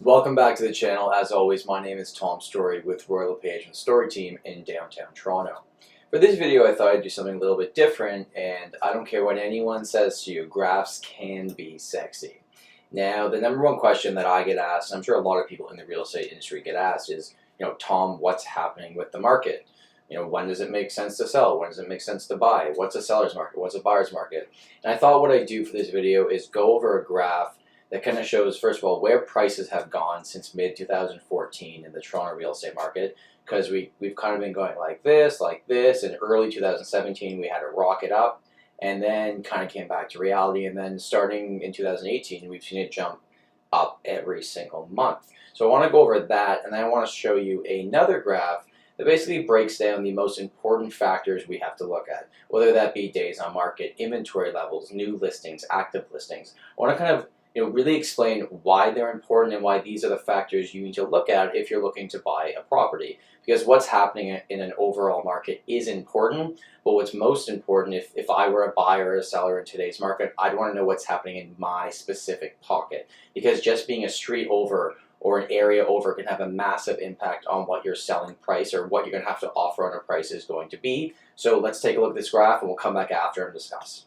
Welcome back to the channel. As always, my name is Tom Story with Royal LePage and Story Team in downtown Toronto. For this video, I thought I'd do something a little bit different, and I don't care what anyone says to you, graphs can be sexy. Now, the number one question that I get asked, and I'm sure a lot of people in the real estate industry get asked, is, Tom, what's happening with the market? When does it make sense to sell? When does it make sense to buy? What's a seller's market? What's a buyer's market? And I thought what I'd do for this video is go over a graph that kind of shows, first of all, where prices have gone since mid-2014 in the Toronto real estate market, because we've kind of been going like this, in early 2017 we had a rocket up, and then kind of came back to reality, and then starting in 2018 we've seen it jump up every single month. So I want to go over that, and then I want to show you another graph that basically breaks down the most important factors we have to look at, whether that be days on market, inventory levels, new listings, active listings. I want to kind of really explain why they're important and why these are the factors you need to look at if you're looking to buy a property. Because what's happening in an overall market is important, but what's most important, if I were a buyer or a seller in today's market, I'd want to know what's happening in my specific pocket. Because just being a street over or an area over can have a massive impact on what your selling price or what you're going to have to offer on a price is going to be. So let's take a look at this graph and we'll come back after and discuss.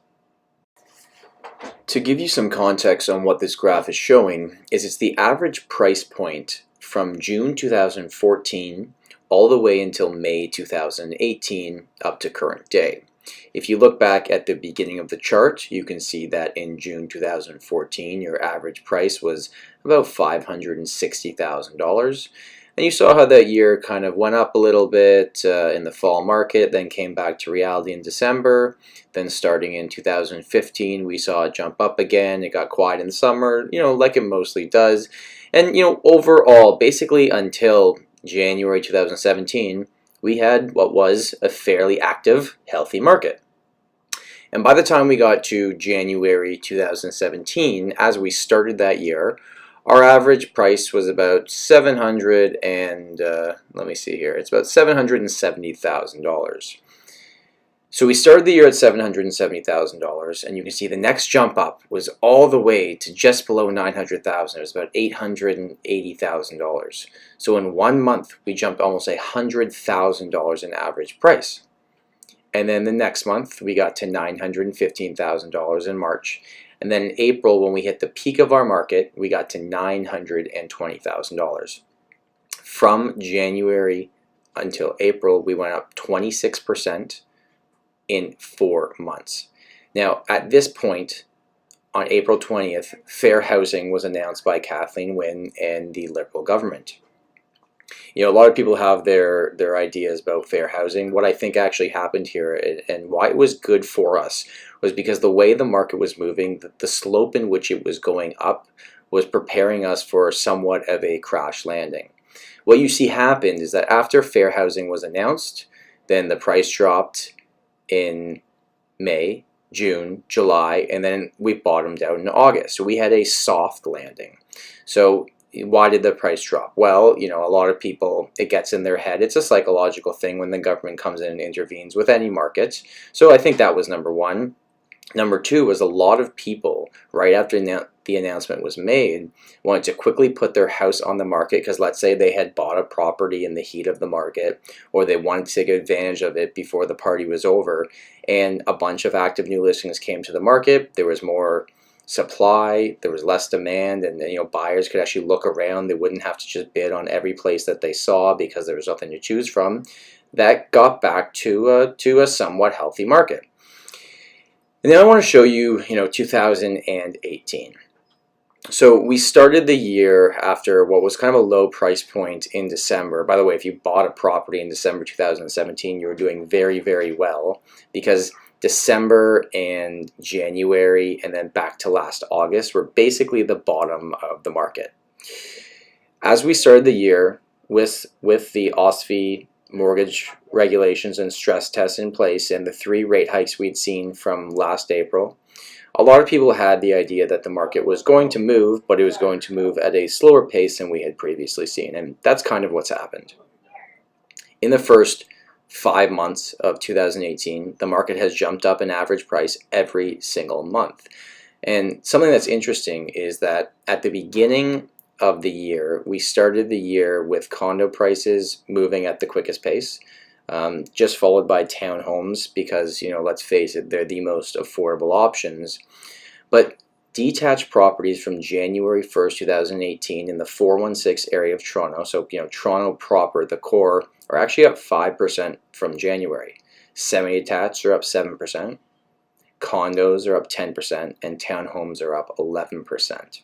To give you some context on what this graph is showing, it's the average price point from June 2014 all the way until May 2018 up to current day. If you look back at the beginning of the chart, you can see that in June 2014 your average price was about $560,000. And you saw how that year kind of went up a little bit in the fall market, then came back to reality in December. Then starting in 2015, we saw it jump up again. It got quiet in the summer, like it mostly does. And, overall, basically until January 2017, we had what was a fairly active, healthy market. And by the time we got to January 2017, as we started that year, our average price was about it's about $770,000. So we started the year at $770,000, and you can see the next jump up was all the way to just below $900,000. It was about $880,000. So in 1 month, we jumped almost $100,000 in average price. And then the next month, we got to $915,000 in March. And then in April, when we hit the peak of our market, we got to $920,000. From January until April, we went up 26% in 4 months. Now, at this point, on April 20th, fair housing was announced by Kathleen Wynne and the Liberal government. A lot of people have their ideas about fair housing. What I think actually happened here and why it was good for us was because the way the market was moving, the slope in which it was going up was preparing us for somewhat of a crash landing. What you see happened is that after fair housing was announced, then the price dropped in May, June, July, and then we bottomed out in August. So we had a soft landing. So why did the price drop? Well, a lot of people, it gets in their head. It's a psychological thing when the government comes in and intervenes with any market. So I think that was number one. Number two was a lot of people, right after the announcement was made, wanted to quickly put their house on the market because let's say they had bought a property in the heat of the market, or they wanted to take advantage of it before the party was over, and a bunch of active new listings came to the market. There was more supply, there was less demand, and buyers could actually look around. They wouldn't have to just bid on every place that they saw because there was nothing to choose from. That got back to a somewhat healthy market. And then I want to show you 2018. So we started the year after what was kind of a low price point in December. By the way, if you bought a property in December 2017, you were doing very, very well, because December and January and then back to last August were basically the bottom of the market. As we started the year with the OSFI mortgage regulations and stress tests in place and the 3 rate hikes we'd seen from last April, a lot of people had the idea that the market was going to move, but it was going to move at a slower pace than we had previously seen, and that's kind of what's happened. In the first 5 months of 2018, the market has jumped up in average price every single month. And something that's interesting is that at the beginning of the year, we started the year with condo prices moving at the quickest pace, just followed by townhomes because, let's face it, they're the most affordable options. But detached properties from January 1st, 2018 in the 416 area of Toronto, so Toronto proper, the core, are actually up 5% from January. Semi-detached are up 7%, condos are up 10%, and townhomes are up 11%.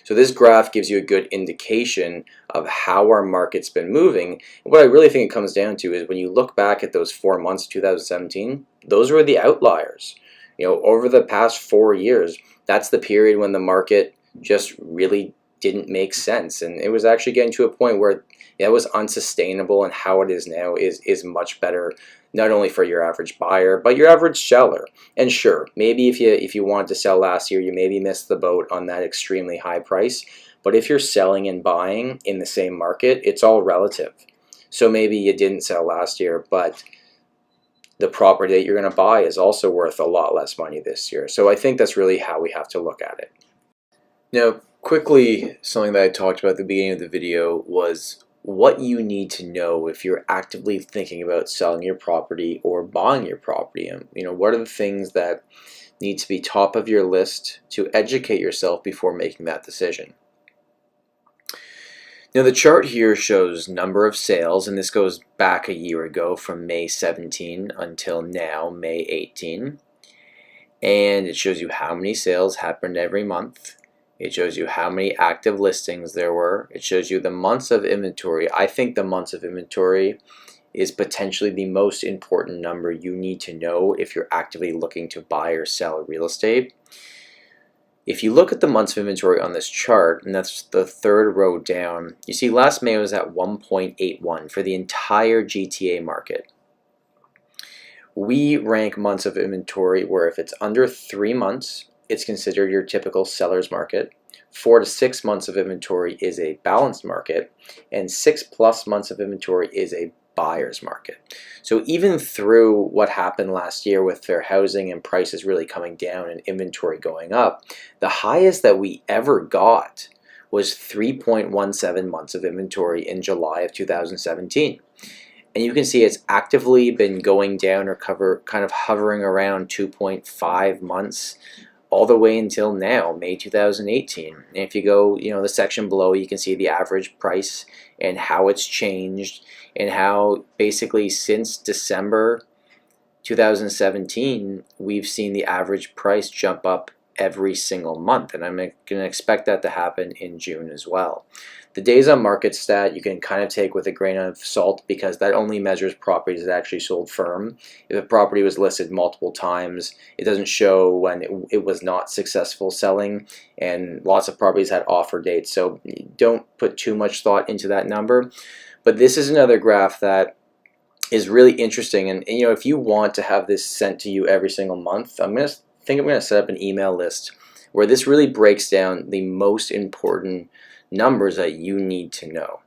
So this graph gives you a good indication of how our market's been moving. And what I really think it comes down to is when you look back at those 4 months of 2017, those were the outliers. Over the past 4 years, that's the period when the market just really didn't make sense. And it was actually getting to a point where it was unsustainable, and how it is now is much better, not only for your average buyer, but your average seller. And sure, maybe if you wanted to sell last year, you maybe missed the boat on that extremely high price. But if you're selling and buying in the same market, it's all relative. So maybe you didn't sell last year, but the property that you're going to buy is also worth a lot less money this year. So I think that's really how we have to look at it. Now, quickly, something that I talked about at the beginning of the video was what you need to know if you're actively thinking about selling your property or buying your property. And what are the things that need to be top of your list to educate yourself before making that decision. Now the chart here shows number of sales, and this goes back a year ago from May 17 until now, May 18. And it shows you how many sales happened every month. It shows you how many active listings there were. It shows you the months of inventory. I think the months of inventory is potentially the most important number you need to know if you're actively looking to buy or sell real estate. If you look at the months of inventory on this chart, and that's the third row down, you see last May was at 1.81 for the entire GTA market. We rank months of inventory where if it's under 3 months, it's considered your typical seller's market. 4 to 6 months of inventory is a balanced market, and 6+ months of inventory is a buyer's market. So even through what happened last year with fair housing and prices really coming down and inventory going up, the highest that we ever got was 3.17 months of inventory in July of 2017. And you can see it's actively been going down or kind of hovering around 2.5 months all the way until now, May 2018. And if you go, the section below, you can see the average price and how it's changed, and how basically since December 2017, we've seen the average price jump up every single month. And I'm going to expect that to happen in June as well. The days on market stat you can kind of take with a grain of salt, because that only measures properties that actually sold firm. If a property was listed multiple times, it doesn't show when it was not successful selling, and lots of properties had offer dates, so don't put too much thought into that number. But this is another graph that is really interesting, and if you want to have this sent to you every single month, I'm going to set up an email list where this really breaks down the most important numbers that you need to know.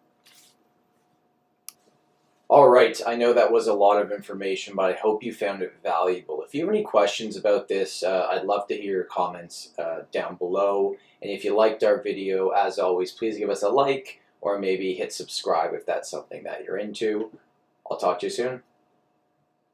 Alright, I know that was a lot of information, but I hope you found it valuable. If you have any questions about this, I'd love to hear your comments down below. And if you liked our video, as always, please give us a like, or maybe hit subscribe if that's something that you're into. I'll talk to you soon.